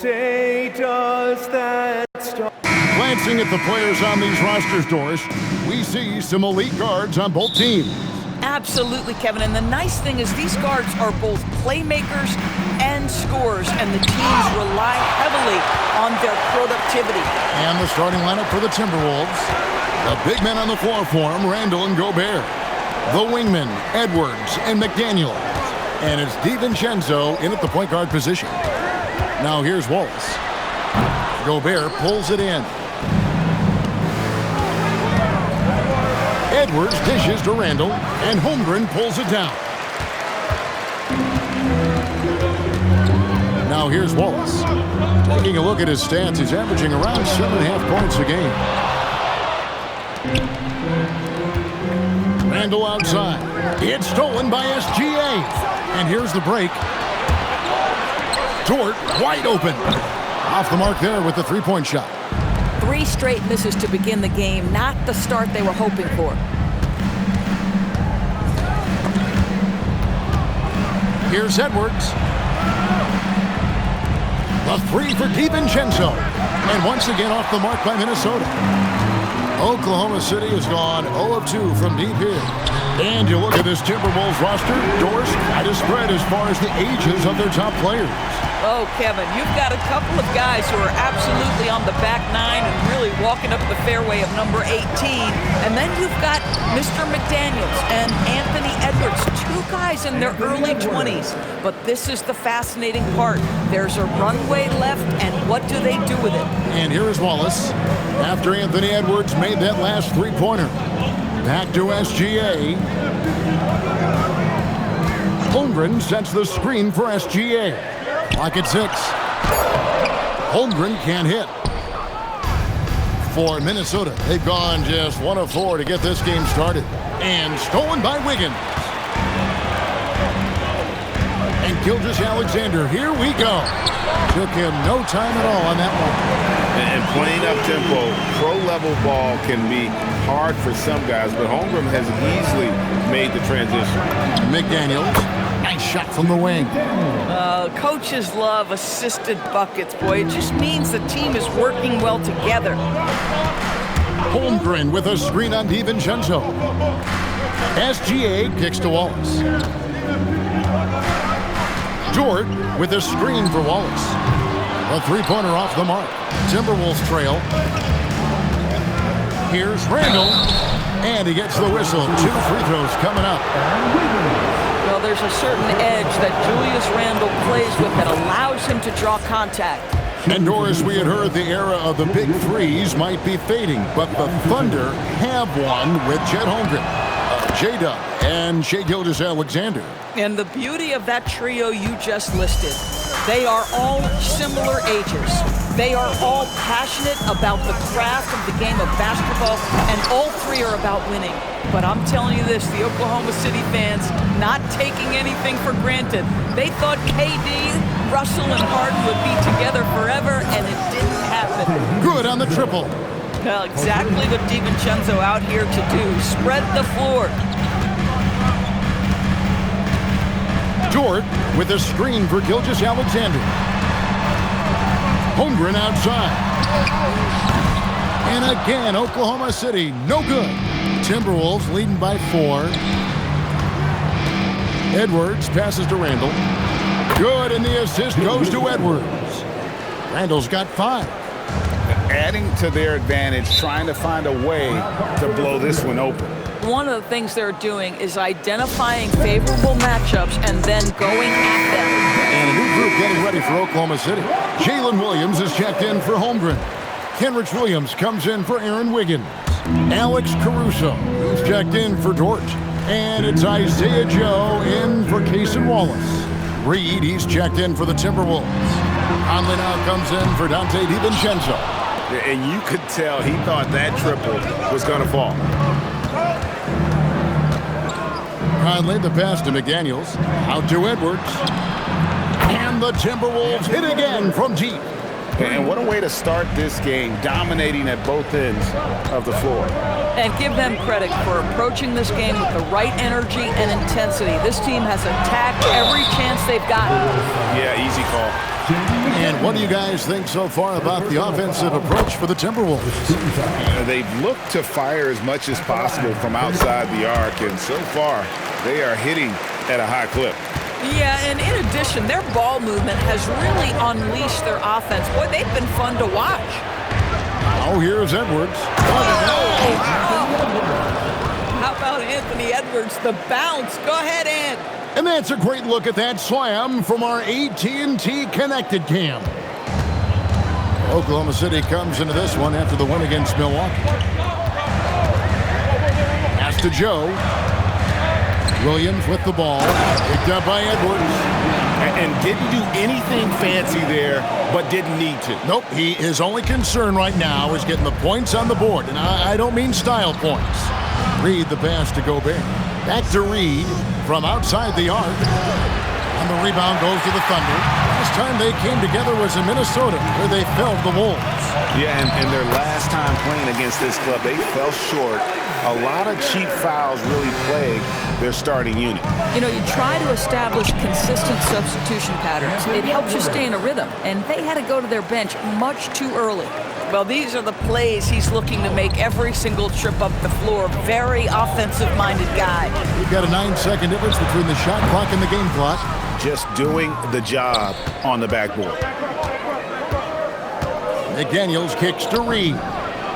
say does that start? Glancing at the players on these rosters, Doris, we see some elite guards on both teams. Absolutely, Kevin. And the nice thing is these guards are both playmakers and scorers, and the teams rely heavily on their productivity. And the starting lineup for the Timberwolves. The big men on the floor for them, Randall and Gobert. The wingmen, Edwards and McDaniel. And it's DiVincenzo in at the point guard position. Now here's Wallace. Gobert pulls it in. Edwards dishes to Randall, and Holmgren pulls it down. Now here's Wallace. Taking a look at his stats, he's averaging around 7.5 points a game. Randall outside. It's stolen by SGA. And here's the break. Dort wide open. Off the mark there with the three-point shot. 3 straight misses to begin the game, not the start they were hoping for. Here's Edwards. The three for DiVincenzo. And once again off the mark by Minnesota. Oklahoma City has gone 0 of 2 from deep here. And you look at this Timberwolves roster, Doors quite a spread as far as the ages of their top players. Oh, Kevin, you've got a couple of guys who are absolutely on the back nine and really walking up the fairway of number 18. And then you've got Mr. McDaniels and Anthony Edwards, 2 guys in their early 20s. But this is the fascinating part. There's a runway left, and what do they do with it? And here is Wallace. After Anthony Edwards made that last three-pointer. Back to SGA. Holmgren sets the screen for SGA. Clock at 6. Holmgren can't hit. For Minnesota, they've gone just 1 of 4 to get this game started. And stolen by Wiggins. And Gilgeous-Alexander, here we go. Took him no time at all on that one. And playing up-tempo, pro-level ball can be hard for some guys, but Holmgren has easily made the transition. McDaniels, nice shot from the wing. Coaches love assisted buckets, boy. It just means the team is working well together. Holmgren with a screen on DiVincenzo. SGA kicks to Wallace. Dort with a screen for Wallace. A three-pointer off the mark. Timberwolves trail. Here's Randall. And he gets the whistle. 2 free throws coming up. Well, there's a certain edge that Julius Randle plays with that allows him to draw contact. And Doris, we had heard the era of the big threes might be fading, but the Thunder have one with Chet Holmgren, J-Dub, and Shai Gilgeous-Alexander. And the beauty of that trio you just listed, they are all similar ages. They are all passionate about the craft of the game of basketball, and all 3 are about winning. But I'm telling you this, the Oklahoma City fans not taking anything for granted. They thought KD, Russell, and Harden would be together forever, and it didn't happen. Good on the triple. Well, exactly what DiVincenzo out here to do. Spread the floor. Dort with a screen for Gilgeous-Alexander. Holmgren outside. And again, Oklahoma City, no good. Timberwolves leading by 4. Edwards passes to Randall. Good, and the assist goes to Edwards. Randall's got 5. Adding to their advantage, trying to find a way to blow this one open. One of the things they're doing is identifying favorable matchups and then going at them. And a new group getting ready for Oklahoma City. Jalen Williams is checked in for Holmgren. Kenrich Williams comes in for Aaron Wiggins. Alex Caruso, who's checked in for Dort. And it's Isaiah Joe in for Cason Wallace. Reed, he's checked in for the Timberwolves. Conley now comes in for Dante DiVincenzo. And you could tell he thought that triple was going to fall. Conley, the pass to McDaniels. Out to Edwards. And the Timberwolves hit again from deep. And what a way to start this game, dominating at both ends of the floor. And give them credit for approaching this game with the right energy and intensity. This team has attacked every chance they've gotten. Yeah, easy call. And what do you guys think so far about the offensive approach for the Timberwolves? They've looked to fire as much as possible from outside the arc, and so far they are hitting at a high clip. Yeah, and in addition, their ball movement has really unleashed their offense. Boy, they've been fun to watch. Oh, here's Edwards. How about Anthony Edwards, the bounce? Go ahead, Ant. And that's a great look at that slam from our AT&T Connected Cam. Oklahoma City comes into this one after the win against Milwaukee. Pass to Joe. Williams with the ball. Picked up by Edwards. And didn't do anything fancy there, but didn't need to. Nope, his only concern right now is getting the points on the board. And I don't mean style points. Reed the pass to Gobert. Back to Reed from outside the arc. And the rebound goes to the Thunder. Last time they came together was in Minnesota, where they felled the Wolves. Yeah, and their last time playing against this club, they fell short. A lot of cheap fouls really plague their starting unit. You know, you try to establish consistent substitution patterns. It helps you stay in a rhythm, and they had to go to their bench much too early. Well, these are the plays he's looking to make every single trip up the floor. Very offensive-minded guy. We've got a 9-second difference between the shot clock and the game clock. Just doing the job on the backboard. McDaniels kicks to Reed.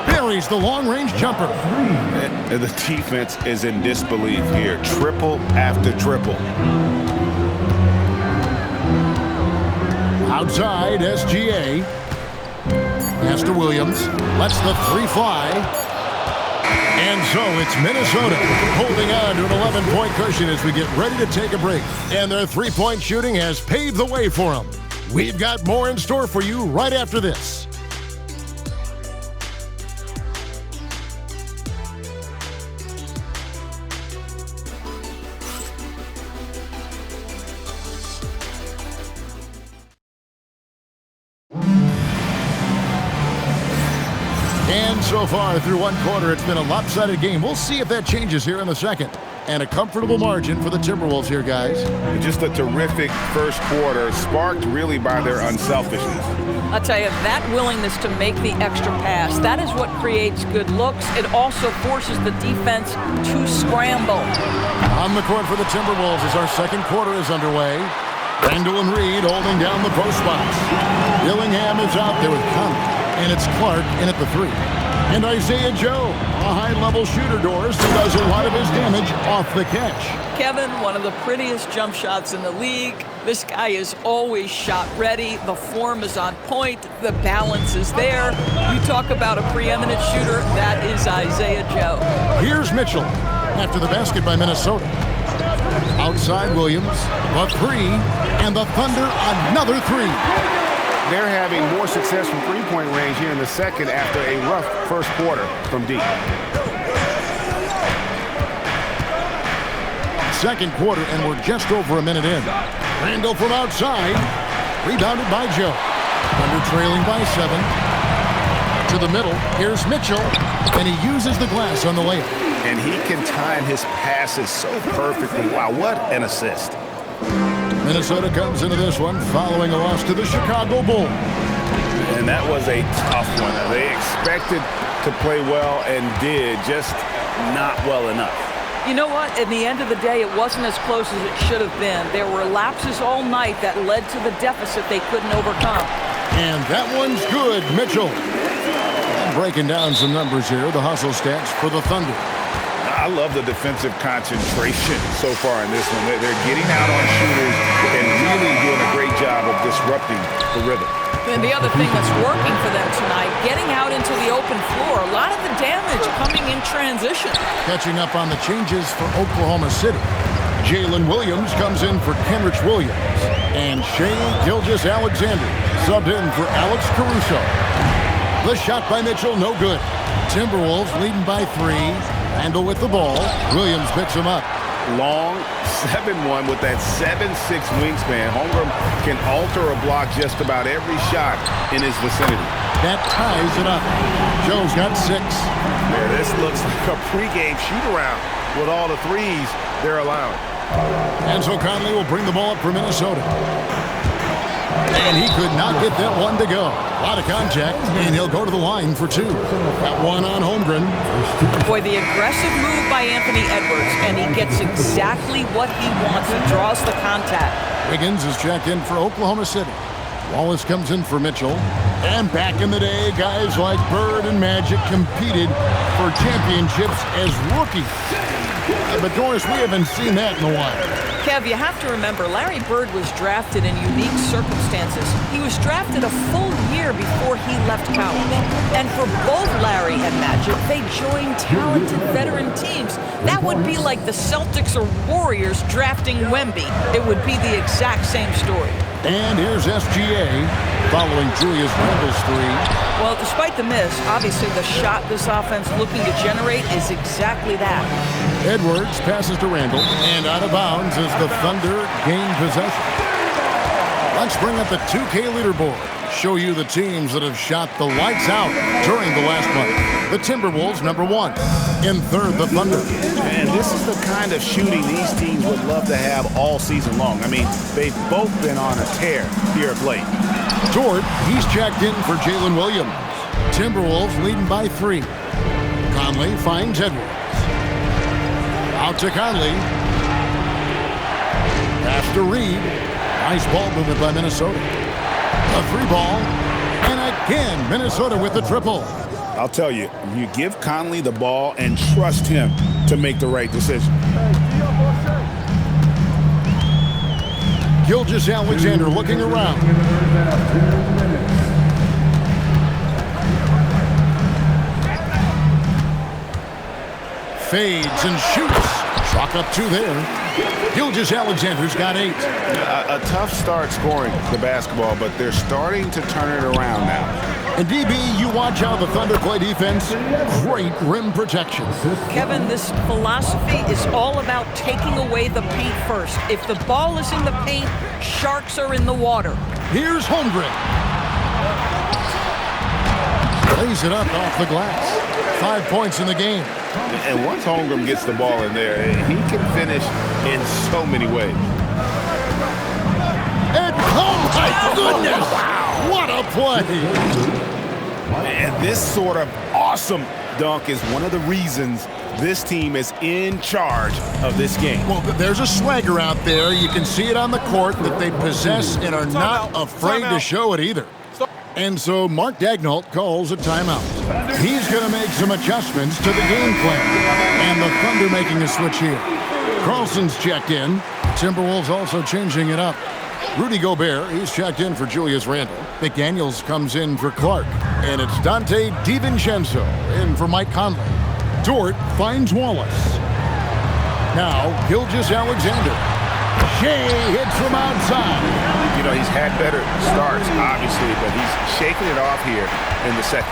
Buries the long-range jumper. And the defense is in disbelief here. Triple after triple. Outside, SGA. Pass to Williams. Lets the three fly. And so it's Minnesota holding on to an 11-point cushion as we get ready to take a break. And their three-point shooting has paved the way for them. We've got more in store for you right after this. And so far through one quarter, it's been a lopsided game. We'll see if that changes here in the second. And a comfortable margin for the Timberwolves here, guys. Just a terrific first quarter, sparked really by their unselfishness. I'll tell you, that willingness to make the extra pass, that is what creates good looks. It also forces the defense to scramble. On the court for the Timberwolves as our second quarter is underway. Randall and Reed holding down the post spots. Dillingham is out there with Conley. And it's Clark in at the three. And Isaiah Joe, a high-level shooter, Doris, who does a lot of his damage off the catch. Kevin, one of the prettiest jump shots in the league. This guy is always shot ready. The form is on point. The balance is there. You talk about a preeminent shooter, that is Isaiah Joe. Here's Mitchell after the basket by Minnesota. Outside Williams, the three, and the Thunder another three. They're having more success from three-point range here in the second after a rough first quarter from deep. Second quarter, and we're just over a minute in. Randall from outside, rebounded by Joe. Thunder trailing by 7. To the middle, here's Mitchell, and he uses the glass on the layup. And he can time his passes so perfectly. Wow, what an assist. Minnesota comes into this one following a loss to the Chicago Bulls. And that was a tough one. They expected to play well and did, just not well enough. You know what? In the end of the day, it wasn't as close as it should have been. There were lapses all night that led to the deficit they couldn't overcome. And that one's good, Mitchell. And breaking down some numbers here, the hustle stats for the Thunder. I love the defensive concentration so far in this one. They're getting out on shooters and really doing a great job of disrupting the rhythm. And the other thing that's working for them tonight, getting out into the open floor. A lot of the damage coming in transition. Catching up on the changes for Oklahoma City. Jalen Williams comes in for Kenrich Williams. And Shai Gilgeous-Alexander subbed in for Alex Caruso. The shot by Mitchell, no good. Timberwolves leading by 3. Randall with the ball. Williams picks him up. long, 7'1", with that 7'6" wingspan. Holmgren can alter a block just about every shot in his vicinity. That ties it up. Joe's got 6. Yeah, this looks like a pregame shoot-around with all the threes they're allowing. Enzo Conley will bring the ball up for Minnesota. And he could not get that one to go. A lot of contact, and he'll go to the line for 2. That one on Holmgren. Boy, the aggressive move by Anthony Edwards, and he gets exactly what he wants. He draws the contact. Wiggins is checked in for Oklahoma City. Wallace comes in for Mitchell. And back in the day, guys like Bird and Magic competed for championships as rookies. But Doris, we haven't seen that in a while. Kev, you have to remember, Larry Bird was drafted in unique circumstances. He was drafted a full year before he left college. And for both Larry and Magic, they joined talented veteran teams. That would be like the Celtics or Warriors drafting Wemby. It would be the exact same story. And here's SGA following Julius Randle's 3. Well, despite the miss, obviously the shot this offense looking to generate is exactly that. Edwards passes to Randle, and out of bounds as the Thunder gain possession. Let's bring up the 2K leaderboard. Show you the teams that have shot the lights out during the last month. The Timberwolves, number 1. In third, the Thunder. And this is the kind of shooting these teams would love to have all season long. I mean, they've both been on a tear here of late. Dort, he's checked in for Jalen Williams. Timberwolves leading by 3. Conley finds Edwards. Out to Conley. Pass to Reed. Nice ball movement by Minnesota. A 3-ball. And again, Minnesota with the triple. I'll tell you, you give Conley the ball and trust him to make the right decision. Gilgeous-Alexander looking around. Fades and shoots. Chalk up 2 there. Gilgeous-Alexander's got 8. A tough start scoring the basketball, but they're starting to turn it around now. And DB, you watch how the Thunder play defense. Great rim protection. Kevin, this philosophy is all about taking away the paint first. If the ball is in the paint, sharks are in the water. Here's Holmgren. Lays it up off the glass. 5 points in the game. And once Holmgren gets the ball in there, he can finish in so many ways. And oh my goodness! Wow. What a play! And this sort of awesome dunk is one of the reasons this team is in charge of this game. Well, there's a swagger out there. You can see it on the court that they possess and are not afraid to show it either. And so Mark Daigneault calls a timeout. He's going to make some adjustments to the game plan. And the Thunder making a switch here. Carlson's checked in. Timberwolves also changing it up. Rudy Gobert, he's checked in for Julius Randle. McDaniels comes in for Clark. And it's Dante DiVincenzo in for Mike Conley. Dort finds Wallace. Now, Gilgeous-Alexander. Shea hits from outside. You know, he's had better starts, obviously, but he's shaking it off here in the second.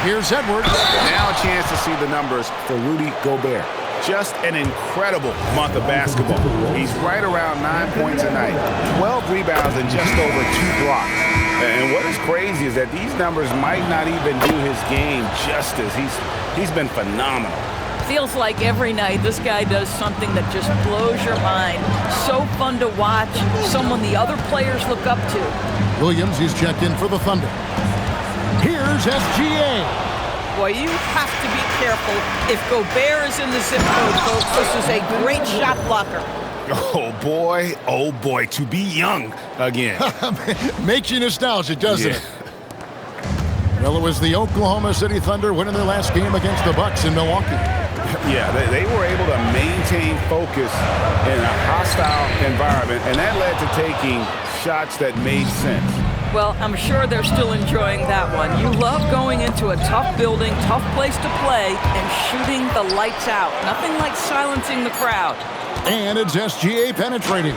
Here's Edwards. Now a chance to see the numbers for Rudy Gobert. Just an incredible month of basketball. He's right around 9 points a night, 12 rebounds, and just over 2 blocks. And what is crazy is that these numbers might not even do his game justice. He's been phenomenal. Feels like every night this guy does something that just blows your mind. So fun to watch, someone the other players look up to. Williams, he's checked in for the Thunder. Here's SGA. Boy, you have to be careful if Gobert is in the zip code, folks. This is a great shot blocker. Oh boy, to be young again. Makes you nostalgic, doesn't it? Well, it was the Oklahoma City Thunder winning their last game against the Bucks in Milwaukee. Yeah, they were able to maintain focus in a hostile environment, and that led to taking shots that made sense. Well, I'm sure they're still enjoying that one. You love going into a tough building, tough place to play, and shooting the lights out. Nothing like silencing the crowd. And it's SGA penetrating.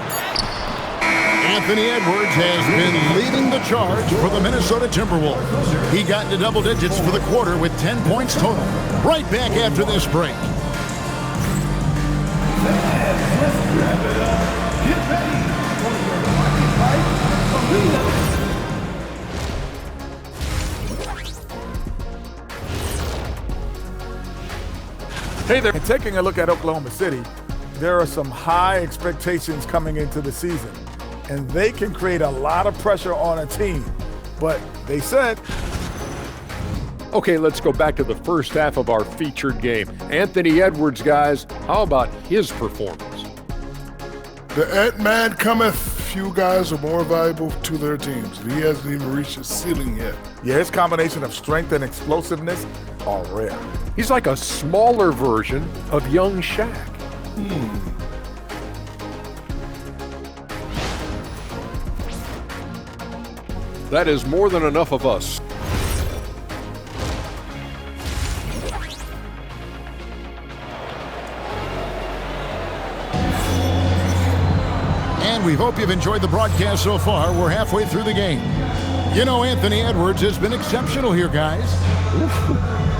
Anthony Edwards has been leading the charge for the Minnesota Timberwolves. He got into double digits for the quarter with 10 points total. Right back after this break. Hey there. And taking a look at Oklahoma City, there are some high expectations coming into the season, and they can create a lot of pressure on a team. But they said, okay, let's go back to the first half of our featured game. Anthony Edwards, guys, how about his performance? The Ant-Man cometh. Few guys are more valuable to their teams. He hasn't even reached his ceiling yet. yeah, his combination of strength and explosiveness are rare. He's like a smaller version of young Shaq. That is more than enough of us. And we hope you've enjoyed the broadcast so far. We're halfway through the game. You know, Anthony Edwards has been exceptional here, guys.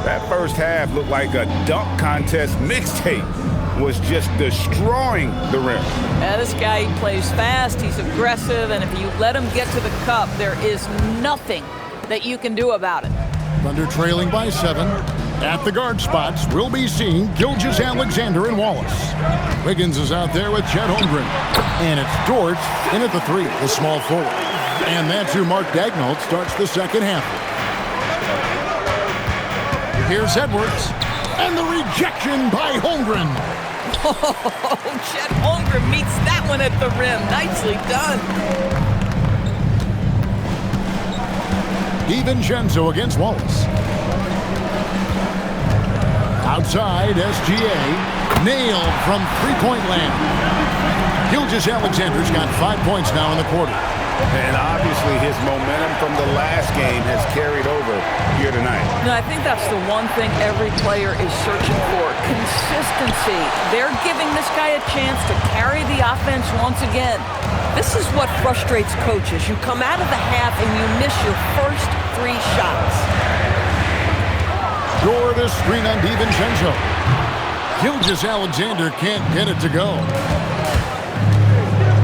That first half looked like a dunk contest mixtape. Was just destroying the rim. Yeah, this guy, he plays fast, he's aggressive, and if you let him get to the cup, there is nothing that you can do about it. Thunder trailing by 7. At the guard spots, we'll be seeing Gilgeous-Alexander and Wallace. Wiggins is out there with Chet Holmgren. And it's Dort in at the 3, the small forward. And that's who Mark Daigneault starts the second half. Here's Edwards. And the rejection by Holmgren. Oh, Chet Holmgren meets that one at the rim. Nicely done. DiVincenzo against Wallace. Outside, SGA. Nailed from three-point land. Gilgeous-Alexander's got 5 points now in the quarter. And obviously his momentum from the last game has carried over here tonight. No, I think that's the one thing every player is searching for. Consistency. They're giving this guy a chance to carry the offense once again. This is what frustrates coaches. You come out of the half and you miss your first 3 shots. Dort is screen on DiVincenzo. Gilgeous-Alexander can't get it to go.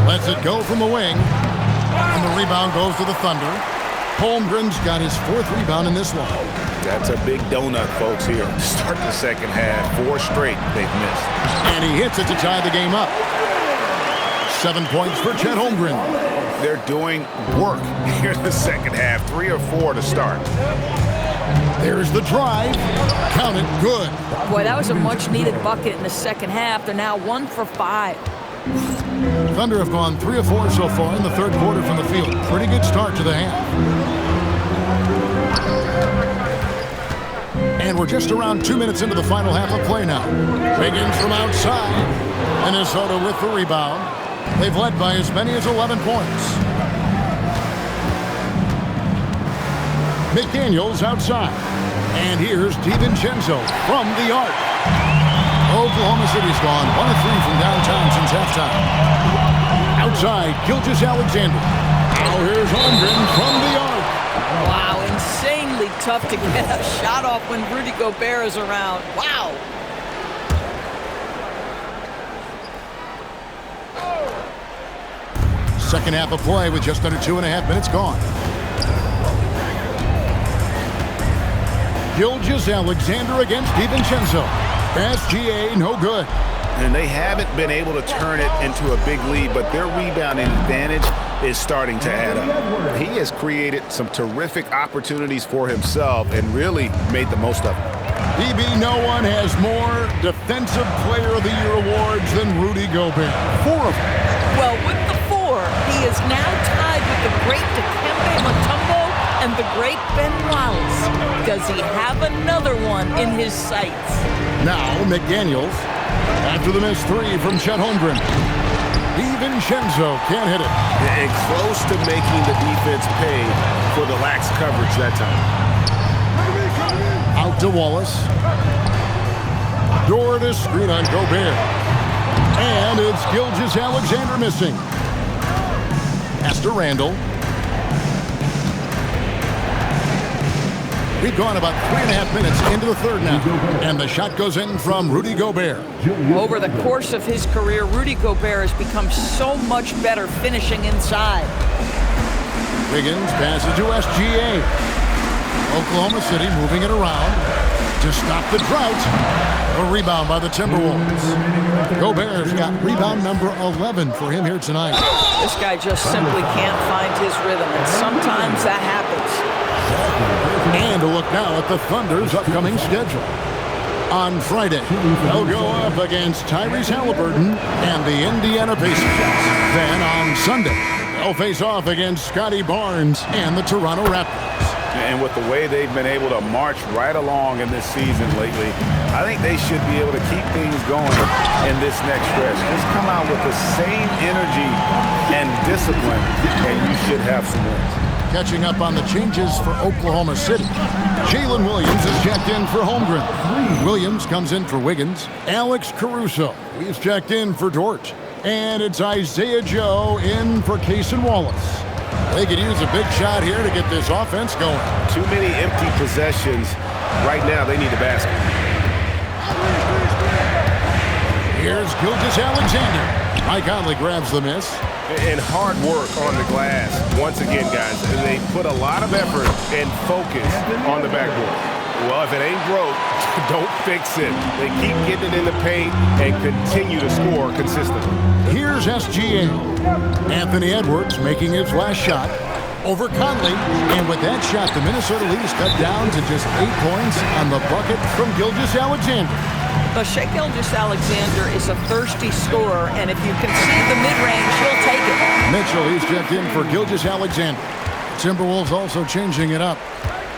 Lets it go from the wing. And the rebound goes to the Thunder. Holmgren's got his 4th rebound in this one. That's a big donut, folks, here. Start the second half. 4 straight they've missed. And he hits it to tie the game up. 7 points for Chet Holmgren. They're doing work here in the second half. 3 or 4 to start. There's the drive. Count it. Good. Boy, that was a much-needed bucket in the second half. They're now 1 for 5. Thunder have gone 3 of 4 so far in the third quarter from the field. Pretty good start to the half. And we're just around 2 minutes into the final half of play now. Wiggins from outside. Minnesota with the rebound. They've led by as many as 11 points. McDaniels outside. And here's DiVincenzo from the arc. Oklahoma City's gone 1 of 3 from downtown since halftime. Outside, Gilgeous-Alexander. Now here's Holmgren from the arc. Wow, insanely tough to get a shot off when Rudy Gobert is around. Wow. Second half of play with just under 2.5 minutes gone. Gilgeous-Alexander against DiVincenzo. SGA, no good. And they haven't been able to turn it into a big lead, but their rebounding advantage is starting to add up. He has created some terrific opportunities for himself and really made the most of it. DB, no one has more Defensive Player of the Year awards than Rudy Gobert. 4 of them. Well, with the 4, he is now tied with the great Dikembe Mutombo and the great Ben Wallace. Does he have another one in his sights? Now McDaniels, after the missed 3 from Chet Holmgren. DiVincenzo can't hit it. And close to making the defense pay for the lax coverage that time. Out to Wallace. Dort is screen on Gobert. And it's Gilgeous-Alexander missing. Pass to Randall. We've gone about 3.5 minutes into the third now. And the shot goes in from Rudy Gobert. Over the course of his career, Rudy Gobert has become so much better finishing inside. Wiggins passes to SGA. Oklahoma City moving it around. to stop the drought. A rebound by the Timberwolves. Gobert's got rebound number 11 for him here tonight. This guy just simply can't find his rhythm, and sometimes that happens. And a look now at the Thunder's upcoming schedule. On Friday, they'll go up against Tyrese Halliburton and the Indiana Pacers. Then on Sunday, they'll face off against Scotty Barnes and the Toronto Raptors. And with the way they've been able to march right along in this season lately, I think they should be able to keep things going in this next stretch. Just come out with the same energy and discipline, and you should have some wins. Catching up on the changes for Oklahoma City. Jalen Williams is checked in for Holmgren. Williams comes in for Wiggins. Alex Caruso is checked in for Dort. And it's Isaiah Joe in for Cason Wallace. They could use a big shot here to get this offense going. Too many empty possessions. Right now, they need a basket. Here's Gilgeous-Alexander. Mike Conley grabs the miss. And hard work on the glass. Once again, guys, they put a lot of effort and focus on the backboard. Well, if it ain't broke, don't fix it. They keep getting it in the paint and continue to score consistently. Here's SGA. Anthony Edwards making his last shot over Conley. And with that shot, the Minnesota Leafs cut down to just 8 points on the bucket from Gilgeous-Alexander. But Shai Gilgeous-Alexander is a thirsty scorer, and if you can see the mid-range, he'll take it. Mitchell, he's checked in for Gilgeous-Alexander. Timberwolves also changing it up.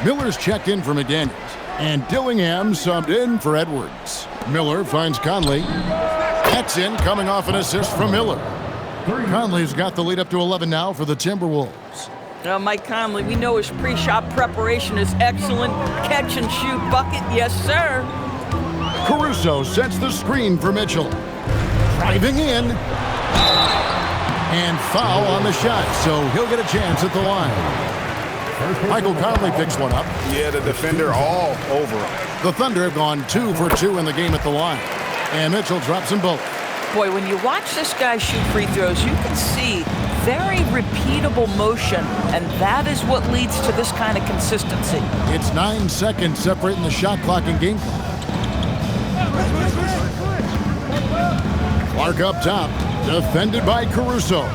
Miller's checked in for McDaniels. And Dillingham subbed in for Edwards. Miller finds Conley. That's in, coming off an assist from Miller. Conley's got the lead up to 11 now for the Timberwolves. Mike Conley, we know his pre-shot preparation is excellent. Catch and shoot bucket, yes, sir. Caruso sets the screen for Mitchell. Driving in. And foul on the shot, so he'll get a chance at the line. Michael Conley picks one up. Yeah, the defender all over him. The Thunder have gone 2 for 2 in the game at the line. And Mitchell drops them both. Boy, when you watch this guy shoot free throws, you can see very repeatable motion, and that is what leads to this kind of consistency. It's 9 seconds separating the shot clock and game clock. Clark up top, defended by Caruso.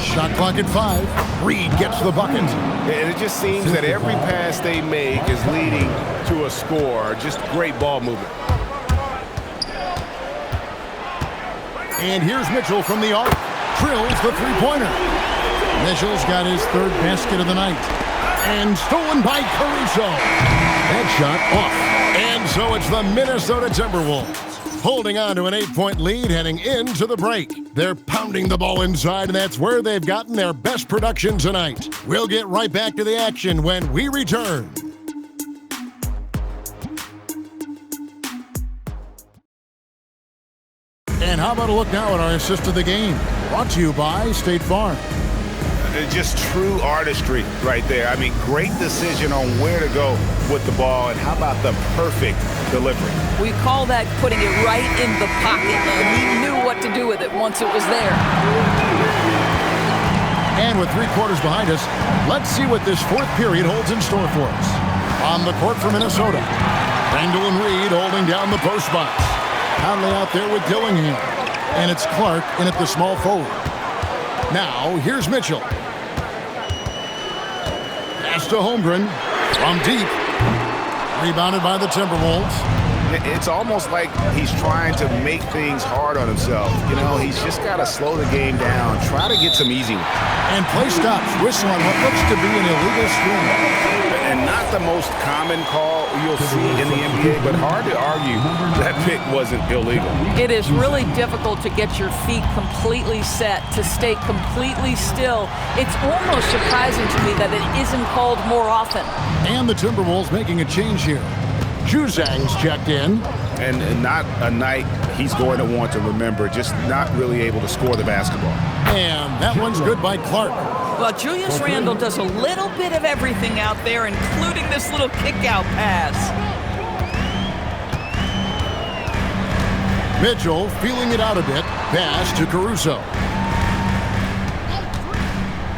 Shot clock at 5. Reed gets the bucket. And it just seems that every pass they make is leading to a score. Just great ball movement. And here's Mitchell from the arc. Drills the three-pointer. Mitchell's got his 3rd basket of the night. And stolen by Caruso. That shot off. And so it's the Minnesota Timberwolves holding on to an 8-point lead heading into the break. They're pounding the ball inside, and that's where they've gotten their best production tonight. We'll get right back to the action when we return. And how about a look now at our assist of the game? Brought to you by State Farm. Just true artistry right there. I mean, great decision on where to go with the ball, and how about the perfect delivery? We call that putting it right in the pocket, and he knew what to do with it once it was there. And with 3 quarters behind us, let's see what this 4th period holds in store for us. On the court for Minnesota, Randall and Reed holding down the post spots. Conley out there with Dillingham. And it's Clark in at the small forward. Now, here's Mitchell. Pass to Holmgren from deep. Rebounded by the Timberwolves. It's almost like he's trying to make things hard on himself. You know, he's just got to slow the game down, try to get some easy ones. And play stops. Whistle on what looks to be an illegal screen. And not the most common call you'll see in the NBA, but hard to argue that pick wasn't illegal. It is really difficult to get your feet completely set, to stay completely still. It's almost surprising to me that it isn't called more often. And the Timberwolves making a change here. Juzang's checked in. And not a night he's going to want to remember, just not really able to score the basketball. And that one's good by Clark. Well, Julius Randle does a little bit of everything out there, including this little kick-out pass. Mitchell feeling it out a bit. Pass to Caruso.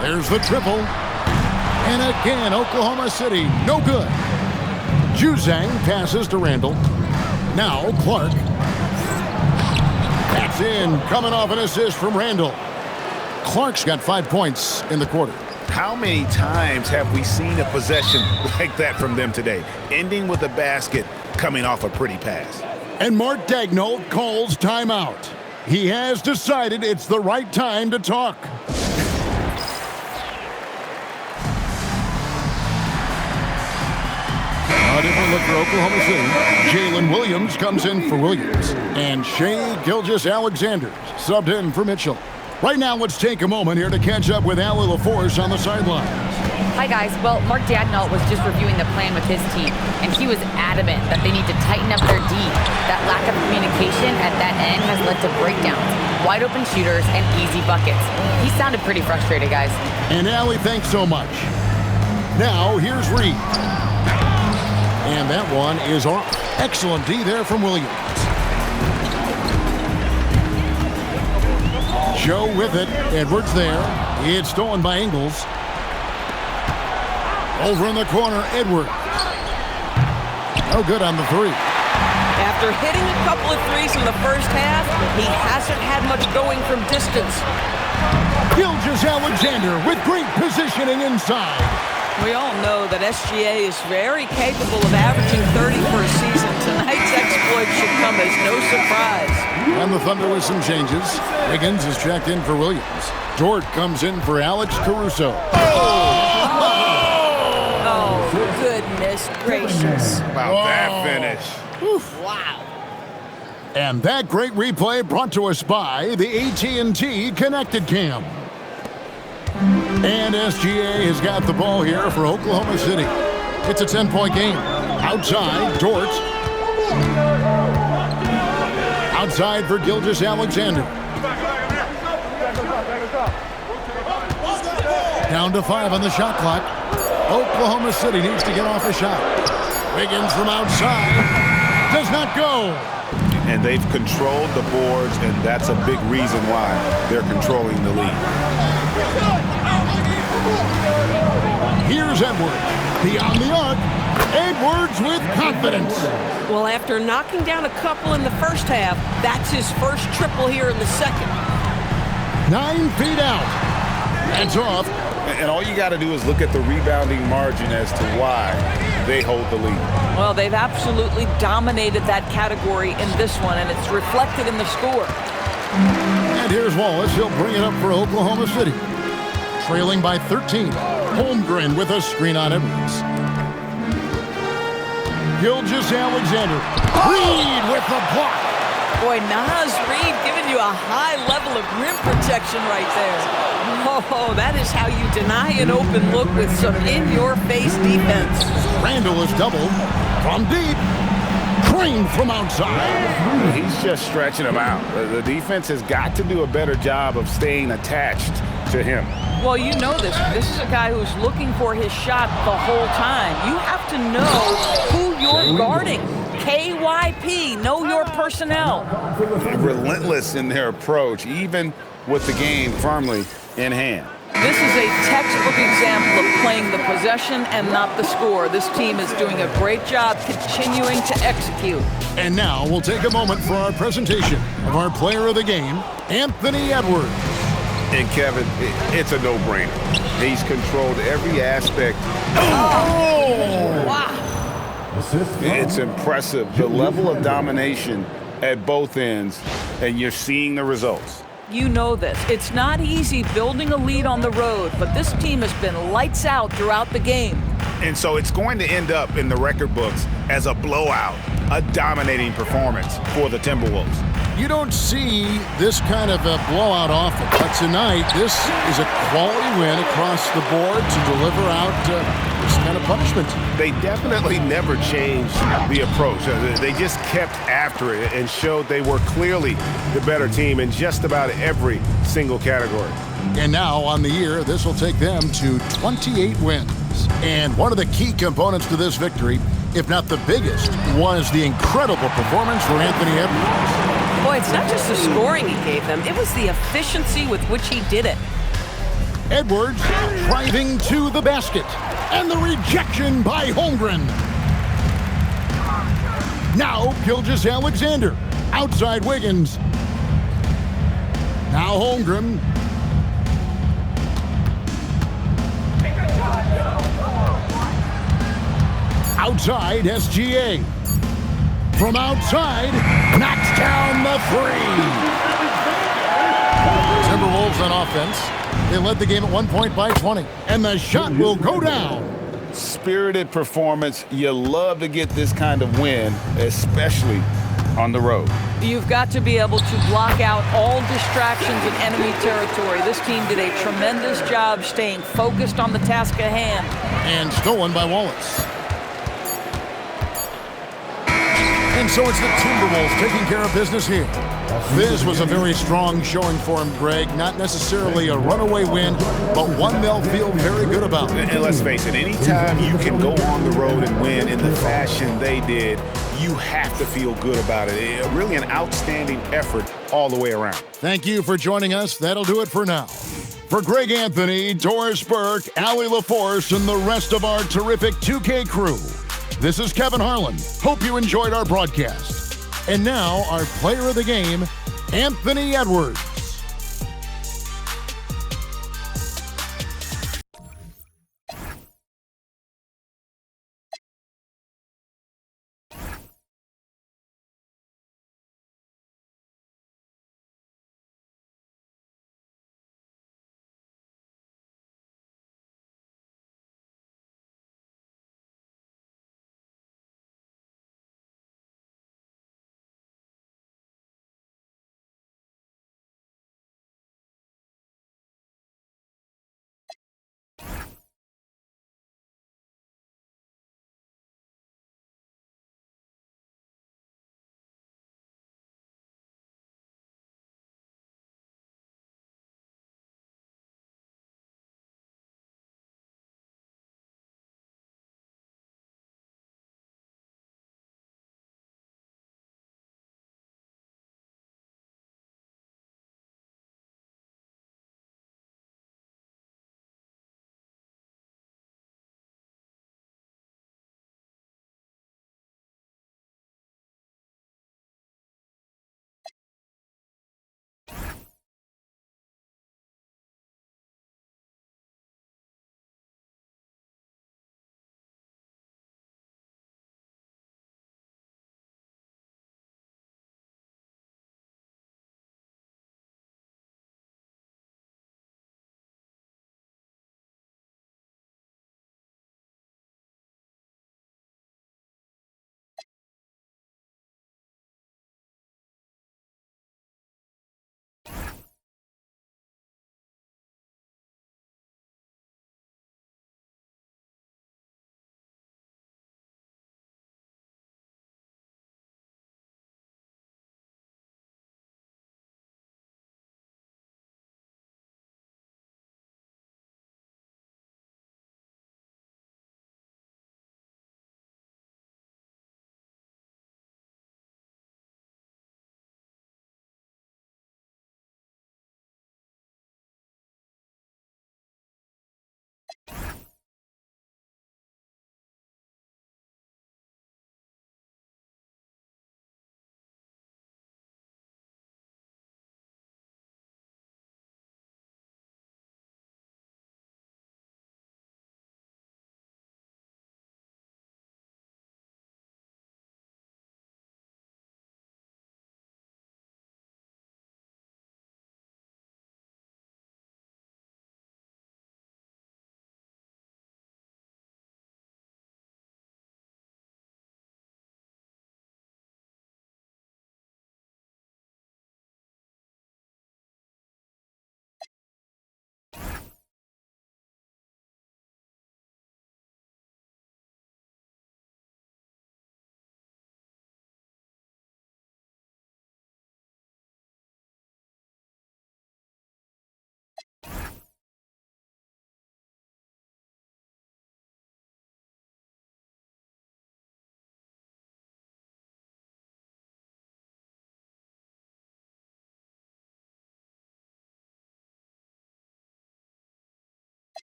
There's the triple. And again, Oklahoma City, no good. Juzang passes to Randall. Now Clark. That's in, coming off an assist from Randall. Clark's got 5 points in the quarter. How many times have we seen a possession like that from them today, ending with a basket coming off a pretty pass? And Mark Daigneault calls timeout. He has decided it's the right time to talk. A different look for Oklahoma City. Jalen Williams comes in for Williams. And Shai Gilgeous-Alexander subbed in for Mitchell. Right now, let's take a moment here to catch up with Allie LaForce on the sidelines. Hi, guys. Well, Mark Daigneault was just reviewing the plan with his team, and he was adamant that they need to tighten up their D. That lack of communication at that end has led to breakdowns, wide open shooters, and easy buckets. He sounded pretty frustrated, guys. And Allie, thanks so much. Now, here's Reed. And that one is off. Excellent D there from Williams. Joe with it. Edwards there. It's stolen by Ingles. Over in the corner, Edwards. No good on the three. After hitting a couple of threes in the first half, he hasn't had much going from distance. Gilgeous-Alexander with great positioning inside. We all know that SGA is very capable of averaging 30 for a season. Tonight's exploit should come as no surprise. And the Thunder with some changes. Higgins is checked in for Williams. Dort comes in for Alex Caruso. Oh, goodness gracious. About that finish. Wow. And that great replay brought to us by the AT&T Connected Cam. And SGA has got the ball here for Oklahoma City. It's a 10-point game. Outside, Dort. Outside for Gilgeous-Alexander. Down to 5 on the shot clock. Oklahoma City needs to get off a shot. Wiggins from outside. Does not go. And they've controlled the boards, and that's a big reason why they're controlling the lead. Here's Edwards. Beyond the arc. Edwards with confidence. Well, after knocking down a couple in the first half, that's his first triple here in the second. 9 feet out. That's off. And all you got to do is look at the rebounding margin as to why they hold the lead. Well, they've absolutely dominated that category in this one, and it's reflected in the score. And here's Wallace. He'll bring it up for Oklahoma City. Trailing by 13. Holmgren with a screen on Edwards. Gilgeous-Alexander. Reed with the block. Boy, Naz Reid giving you a high level of rim protection right there. Oh, that is how you deny an open look with some in-your-face defense. Randall is doubled from deep. Crane from outside. He's just stretching him out. The defense has got to do a better job of staying attached to him. Well, you know this. This is a guy who's looking for his shot the whole time. You have to know who you're guarding. KYP, know your personnel. Relentless in their approach, even with the game firmly in hand. This is a textbook example of playing the possession and not the score. This team is doing a great job continuing to execute. And now we'll take a moment for our presentation of our player of the game, Anthony Edwards. And Kevin, it's a no-brainer. He's controlled every aspect. Oh! Wow. It's impressive, the level of domination at both ends, and you're seeing the results. You know this. It's not easy building a lead on the road, but this team has been lights out throughout the game. And so it's going to end up in the record books as a blowout, a dominating performance for the Timberwolves. You don't see this kind of a blowout often, but tonight this is a quality win across the board to deliver out this kind of punishment. They definitely never changed the approach. They just kept after it and showed they were clearly the better team in just about every single category. And now on the year, this will take them to 28 wins. And one of the key components to this victory, if not the biggest, was the incredible performance for Anthony Edwards. Boy, it's not just the scoring he gave them, it was the efficiency with which he did it. Edwards driving to the basket, and the rejection by Holmgren. Now Gilgeous-Alexander. Outside Wiggins. Now Holmgren. Outside SGA. From outside, knocks down the three. Timberwolves on offense. They led the game at 1 point by 20. And the shot will go down. Spirited performance. You love to get this kind of win, especially on the road. You've got to be able to block out all distractions in enemy territory. This team did a tremendous job staying focused on the task at hand. And stolen by Wallace. And so it's the Timberwolves taking care of business here. This was a very strong showing for him, Greg. Not necessarily a runaway win, but one they'll feel very good about. And let's face it, anytime you can go on the road and win in the fashion they did, you have to feel good about it. Really an outstanding effort all the way around. Thank you for joining us. That'll do it for now. For Greg Anthony, Doris Burke, Allie LaForce, and the rest of our terrific 2K crew, this is Kevin Harlan. Hope you enjoyed our broadcast. And now, our player of the game, Anthony Edwards.